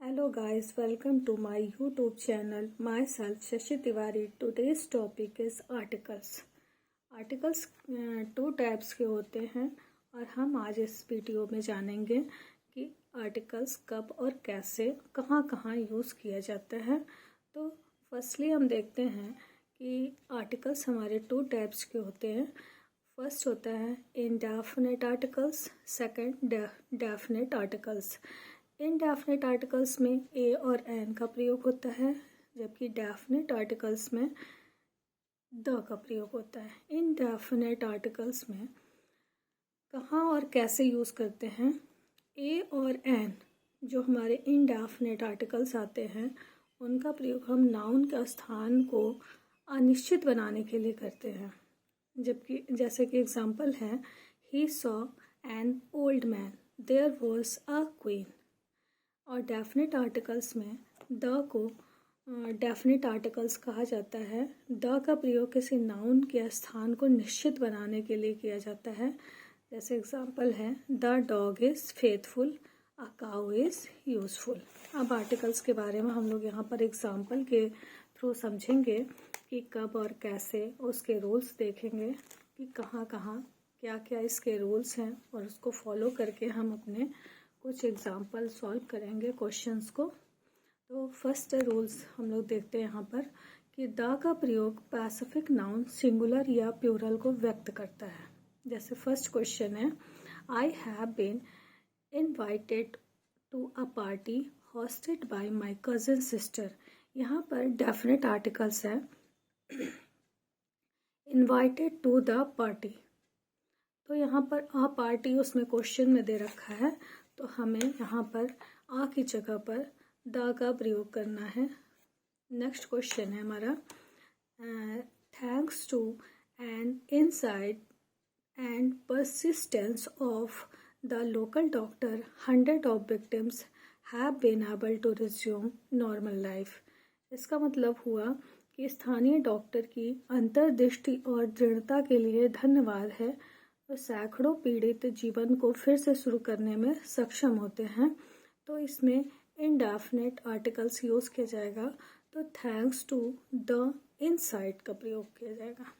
Hello guys, welcome to my YouTube channel. Myself Shashi Tiwari. Today's topic is articles. Articles two types के होते हैं और हम आज इस वीडियो में जानेंगे कि आर्टिकल्स कब और कैसे कहाँ कहाँ यूज़ किया जाता है। तो फर्स्टली हम देखते हैं कि आर्टिकल्स हमारे टू टाइप्स के होते हैं। फर्स्ट होता है indefinite articles, second definite articles. Indefinite articles में ए और एन का प्रयोग होता है, जबकि डेफिनिट आर्टिकल्स में द का प्रयोग होता है। इनडेफिनिट आर्टिकल्स में कहाँ और कैसे यूज़ करते हैं? ए और एन जो हमारे इनडेफिनिट आर्टिकल्स आते हैं उनका प्रयोग हम नाउन के स्थान को अनिश्चित बनाने के लिए करते हैं। जबकि जैसे कि एग्जाम्पल है, he saw an old man, there was a queen. और डेफिनिट आर्टिकल्स में द को डेफिनिट आर्टिकल्स कहा जाता है। द का प्रयोग किसी नाउन के स्थान को निश्चित बनाने के लिए किया जाता है। जैसे एग्जांपल है, the dog is faithful, a cow is useful. अब आर्टिकल्स के बारे में हम लोग यहाँ पर एग्जांपल के थ्रू समझेंगे कि कब और कैसे, उसके रूल्स देखेंगे कि कहाँ कहाँ क्या क्या इसके रूल्स हैं और उसको फॉलो करके हम अपने कुछ एग्जाम्पल सॉल्व करेंगे क्वेश्चंस को। तो फर्स्ट रूल्स हम लोग देखते हैं यहाँ पर कि द का प्रयोग पैसिफिक नाउन सिंगुलर या प्लूरल को व्यक्त करता है। जैसे फर्स्ट क्वेश्चन है, I have been invited to a party hosted by my cousin sister. यहाँ पर डेफिनेट आर्टिकल्स है इनवाइटेड टू द पार्टी। तो यहाँ पर आ पार्टी उसमें क्वेश्चन में दे रखा है, तो हमें यहाँ पर आ की जगह पर द का प्रयोग करना है। नेक्स्ट क्वेश्चन है हमारा, thanks to an insight and persistence of the local doctor 100 of victims have been able to resume normal life. इसका मतलब हुआ कि स्थानीय डॉक्टर की अंतर्दृष्टि और दृढ़ता के लिए धन्यवाद है, तो सैकड़ों पीड़ित जीवन को फिर से शुरू करने में सक्षम होते हैं। तो इसमें इनडेफिनिट आर्टिकल्स यूज़ किया जाएगा, तो थैंक्स टू द इनसाइट का प्रयोग किया जाएगा।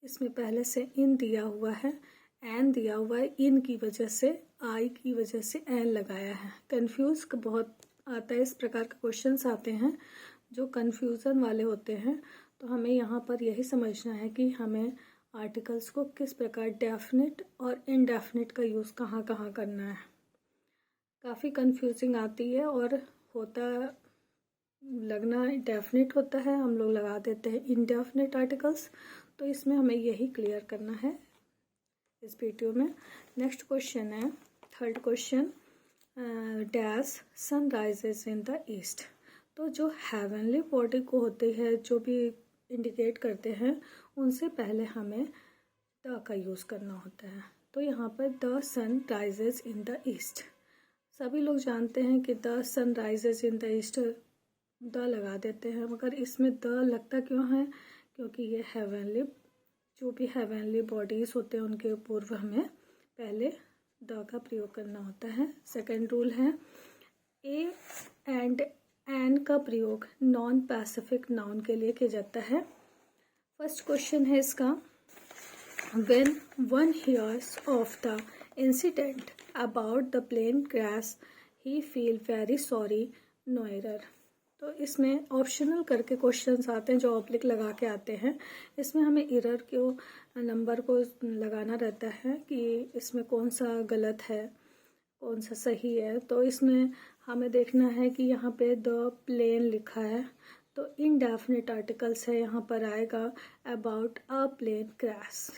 इसमें पहले से इन दिया हुआ है, एन दिया हुआ है, इन की वजह से आई की वजह से एन लगाया है। कंफ्यूज बहुत आता है, इस प्रकार के क्वेश्चंस आते हैं जो कंफ्यूजन वाले होते हैं। तो हमें यहाँ पर यही समझना है कि हमें आर्टिकल्स को किस प्रकार डेफिनिट और इनडेफिनिट का यूज़ कहाँ कहाँ करना है। काफ़ी कंफ्यूजिंग आती है और होता लगना डेफिनिट होता है, हम लोग लगा देते हैं इनडेफिनिट आर्टिकल्स। तो इसमें हमें यही क्लियर करना है इस वीडियो में। नेक्स्ट क्वेश्चन है, third question, dash sun rises in the east. तो जो हेवनली बॉडी को होती है, जो भी इंडिकेट करते हैं, उनसे पहले हमें द का यूज़ करना होता है। तो यहाँ पर the sun rises in the east, सभी लोग जानते हैं कि the sun rises in the east the लगा देते हैं, मगर इसमें द लगता क्यों है? क्योंकि ये हेवनली, जो भी हेवनली बॉडीज़ होते हैं उनके पूर्व हमें पहले द का प्रयोग करना होता है। सेकेंड रूल है, ए एंड एन का प्रयोग नॉन पैसिफिक नाउन के लिए किया जाता है। फर्स्ट क्वेश्चन है इसका, when one hears of the incident about the plane crash he feel very sorry, no error. तो इसमें ऑप्शनल करके क्वेश्चंस आते हैं जो ऑब्लिक लगा के आते हैं। इसमें हमें एरर को नंबर को लगाना रहता है कि इसमें कौन सा गलत है कौन सा सही है। तो इसमें हमें देखना है कि यहाँ पे द प्लेन लिखा है, तो इनडेफिनिट आर्टिकल्स है, यहाँ पर आएगा अबाउट अ प्लेन क्रैश।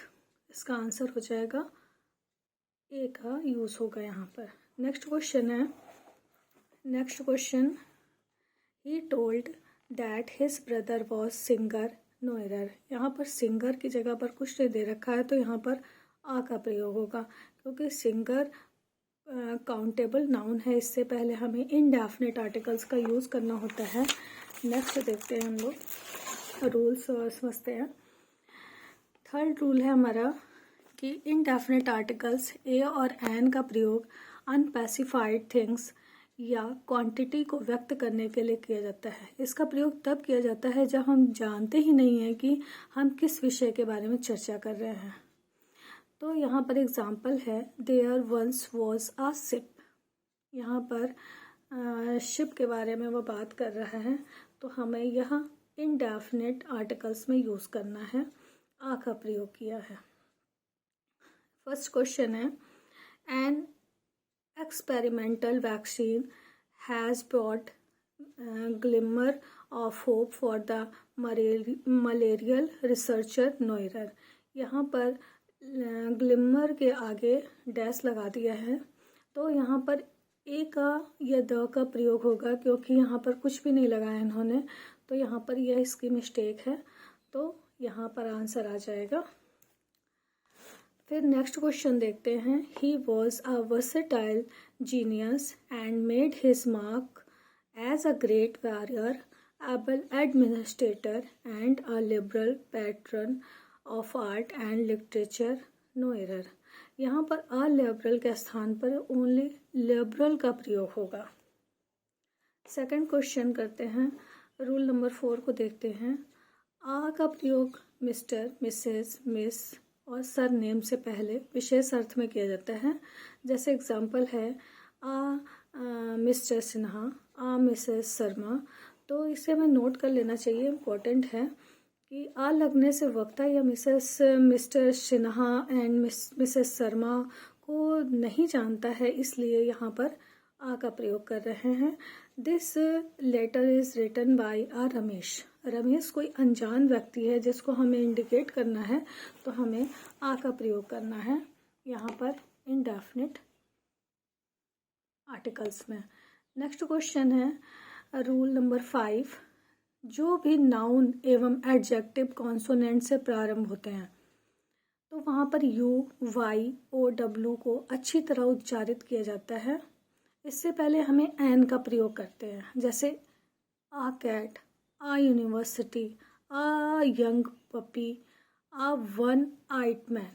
इसका आंसर हो जाएगा ए का यूज़ होगा यहाँ पर। नेक्स्ट क्वेश्चन है, next question, he told that his brother was singer, no error. यहाँ पर सिंगर की जगह पर कुछ नहीं दे रखा है, तो यहाँ पर आ का प्रयोग होगा, क्योंकि सिंगर काउंटेबल नाउन है। इससे पहले हमें इनडेफिनिट आर्टिकल्स का यूज़ करना होता है। नेक्स्ट देखते हैं हम लोग रूल्स और समझते हैं। थर्ड रूल है हमारा कि इनडेफिनिट आर्टिकल्स ए और एन का प्रयोग अनस्पेसिफाइड थिंग्स या क्वांटिटी को व्यक्त करने के लिए किया जाता है। इसका प्रयोग तब किया जाता है जब हम जानते ही नहीं हैं कि हम किस विषय के बारे में चर्चा कर रहे हैं। तो यहाँ पर एग्जाम्पल है, there once was a ship. यहाँ पर शिप के बारे में वो बात कर रहा है, तो हमें यह इंडेफिनिट आर्टिकल्स में यूज़ करना है, आ का प्रयोग किया है। फर्स्ट क्वेश्चन है, N experimental vaccine has brought glimmer of hope for the malarial researcher Noyer। यहाँ पर ग्लिमर के आगे डैश लगा दिया है, तो यहाँ पर ए का या द का प्रयोग होगा, क्योंकि यहाँ पर कुछ भी नहीं लगाया इन्होंने, तो यहाँ पर यह इसकी मिस्टेक है, तो यहाँ पर आंसर आ जाएगा। फिर नेक्स्ट क्वेश्चन देखते हैं, he was a versatile genius and made his mark as a great warrior, able administrator and a liberal patron of art and literature no error. यहाँ पर अ लिबरल के स्थान पर ओनली लिबरल का प्रयोग होगा। सेकंड क्वेश्चन करते हैं, रूल नंबर 4 को देखते हैं। आ का प्रयोग मिस्टर, मिसेस, मिस और सर नेम से पहले विशेष अर्थ में किया जाता है। जैसे एग्जाम्पल है, मिस्टर सिन्हा, मिसेस शर्मा। तो इसे हमें नोट कर लेना चाहिए, इम्पोर्टेंट है कि आ लगने से वक्ता या mister Sinha and Mrs Sharma को नहीं जानता है, इसलिए यहाँ पर आ का प्रयोग कर रहे हैं। This letter is written by uh Ramesh. Ramesh कोई अनजान व्यक्ति है जिसको हमें इंडिकेट करना है, तो हमें आ का प्रयोग करना है यहाँ पर इंडेफिनिट आर्टिकल्स में। नेक्स्ट क्वेश्चन है, रूल नंबर 5, जो भी नाउन एवं एडजेक्टिव कॉन्सोनेंट से प्रारंभ होते हैं, तो वहाँ पर यू, वाई, ओ, डब्ल्यू को अच्छी तरह उच्चारित किया जाता है। इससे पहले हमें एन का प्रयोग करते हैं, जैसे a cat, a university, a young puppy, a one eyed man.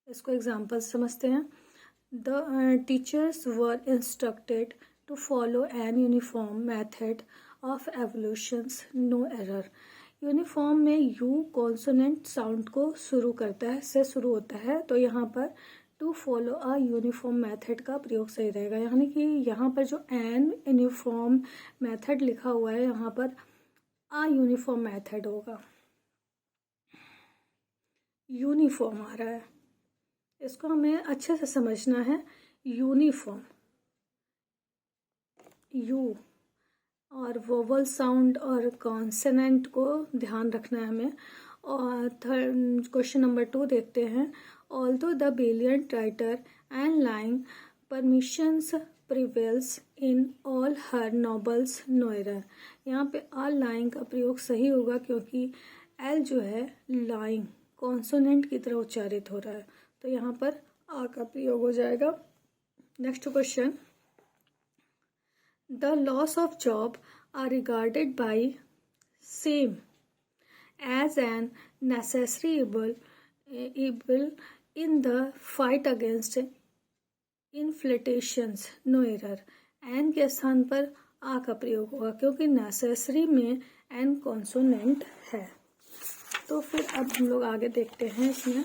इसको एग्जाम्पल समझते हैं। The teachers were instructed to follow an uniform method of evolutions, no error. Uniform में यू कॉन्सोनेंट साउंड को शुरू करता है, से शुरू होता है, तो यहाँ पर to follow a uniform method का प्रयोग सही रहेगा। यानी कि यहाँ पर जो एन यूनिफॉर्म मेथड लिखा हुआ है, यहाँ पर आ यूनिफॉर्म मेथड होगा। यूनिफॉर्म आ रहा है, इसको हमें अच्छे से समझना है। यूनिफॉर्म, यू और वोवल साउंड और कॉन्सोनेंट को ध्यान रखना है हमें। और थर्ड क्वेश्चन नंबर 2 देखते हैं। Although the brilliant writer and lying permissions prevails in all her novels, no error. यहाँ पे आ लाइंग का प्रयोग सही होगा, क्योंकि एल जो है लाइंग कॉन्सोनेंट की तरह उच्चारित हो रहा है, तो यहाँ पर आ का प्रयोग हो जाएगा। Next question, the loss of job are regarded by same as an necessary evil in the fight against inflations, no error। An के स्थान पर आ का प्रयोग होगा, क्योंकि नेसेसरी में एन कॉन्सोनेंट है। तो फिर अब हम लोग आगे देखते हैं। इसमें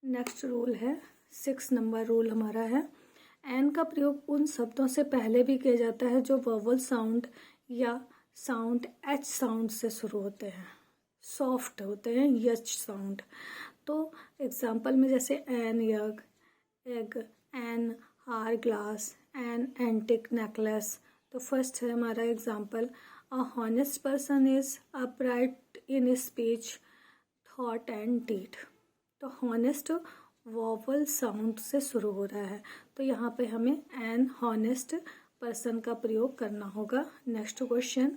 नेक्स्ट रूल है, 6 नंबर रूल हमारा है, एन का प्रयोग उन शब्दों से पहले भी किया जाता है जो वोवल साउंड या साउंड एच साउंड से शुरू होते हैं, सॉफ्ट होते हैं, यच साउंड। तो एग्जाम्पल में जैसे an egg, egg, an hour glass, an antique necklace. तो फर्स्ट है हमारा example, a honest person is upright in speech, thought and deed. तो हॉनेस्ट वोवल साउंड से शुरू हो रहा है, तो यहाँ पे हमें एन हॉनेस्ट पर्सन का प्रयोग करना होगा। Next question,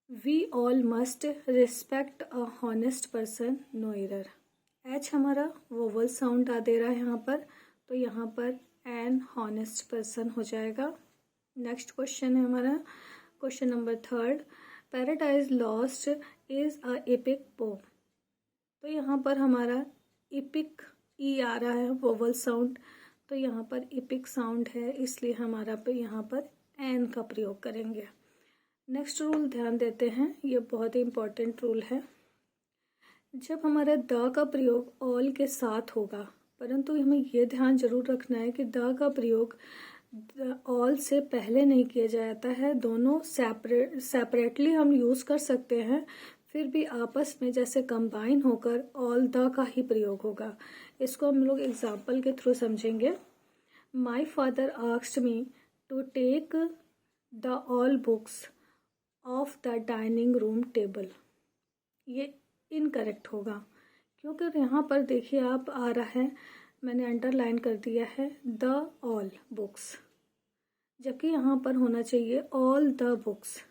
we all must respect a honest person, no error. H हमारा वोवल साउंड आ दे रहा है यहाँ पर, तो यहाँ पर एन हॉनेस्ट पर्सन हो जाएगा। नेक्स्ट क्वेश्चन है हमारा question number 3, Paradise Lost is a epic poem. तो यहाँ पर हमारा एपिक ई आ रहा है वोवल साउंड, तो तो यहाँ पर इपिक साउंड है, इसलिए हमारा पे यहाँ पर एन का प्रयोग करेंगे। नेक्स्ट रूल ध्यान देते हैं, ये बहुत ही इम्पोर्टेंट रूल है। जब हमारा द का प्रयोग ऑल के साथ होगा, परंतु हमें ये ध्यान जरूर रखना है कि द का प्रयोग ऑल से पहले नहीं किया जाता है। दोनों सेपरेटली हम यूज़ कर सकते हैं, फिर भी आपस में जैसे कंबाइन होकर ऑल द का ही प्रयोग होगा। इसको हम लोग एग्जाम्पल के थ्रू समझेंगे। My father asked me to take the all books of the dining room table. ये इनकरेक्ट होगा, क्योंकि यहाँ पर देखिए आप आ रहा है, मैंने अंडरलाइन कर दिया है द ऑल बुक्स, जबकि यहाँ पर होना चाहिए all the books.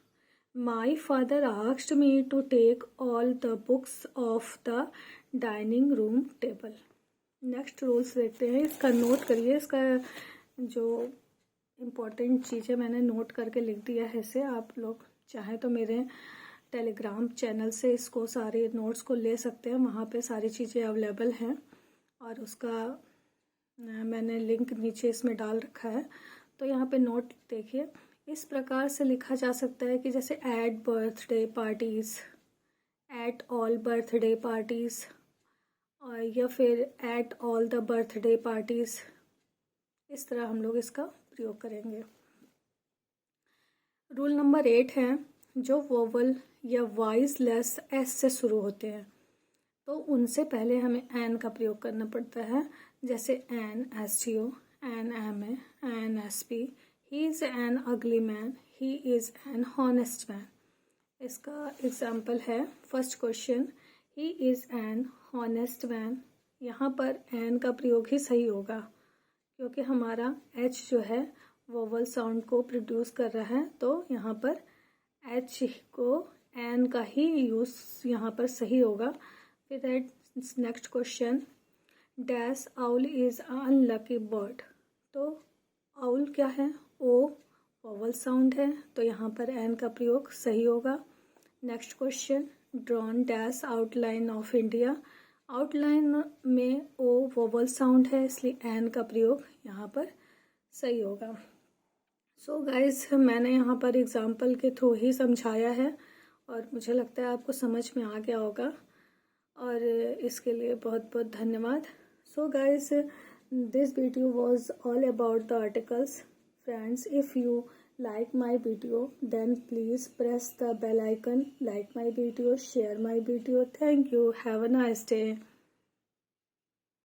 My father asked me to take all the books of the dining room table. Next rules देखते हैं, इसका नोट करिए, इसका जो इम्पोर्टेंट चीज़ें मैंने नोट करके लिख दिया है इसे आप लोग चाहे तो मेरे टेलीग्राम चैनल से इसको सारे नोट्स को ले सकते हैं, वहाँ पे सारी चीज़ें अवेलेबल हैं और उसका मैंने लिंक नीचे इसमें डाल रखा है। तो यहाँ पे नोट देखिए, इस प्रकार से लिखा जा सकता है कि जैसे at birthday parties, at all birthday parties, और या फिर at all the birthday parties. इस तरह हम लोग इसका प्रयोग करेंगे। रूल नंबर 8 है, जो वोवल या वॉइस लेस एस से शुरू होते हैं तो उनसे पहले हमें एन का प्रयोग करना पड़ता है। जैसे an STO, an MA, an SP, he is an ugly man, he is an honest man. इसका एग्जाम्पल है first question, he is an honest man. यहाँ पर एन का प्रयोग ही सही होगा, क्योंकि हमारा एच जो है वोवल साउंड को प्रोड्यूस कर रहा है, तो यहाँ पर एच को एन का ही यूज़ यहाँ पर सही होगा। फिर next question, dash owl is unlucky bird. तो आउल क्या है, ओ वोवल साउंड है, तो यहाँ पर एन का प्रयोग सही होगा। Next question, drawn dash outline of India. Outline में ओ वोवल साउंड है, इसलिए एन का प्रयोग यहाँ पर सही होगा। सो गाइज, मैंने यहाँ पर एग्जाम्पल के थ्रू ही समझाया है और मुझे लगता है आपको समझ में आ गया होगा, और इसके लिए बहुत बहुत धन्यवाद। So guys, this video was all about the articles. Friends, if you like my video, then please press the bell icon, like my video, share my video. Thank you. Have a nice day.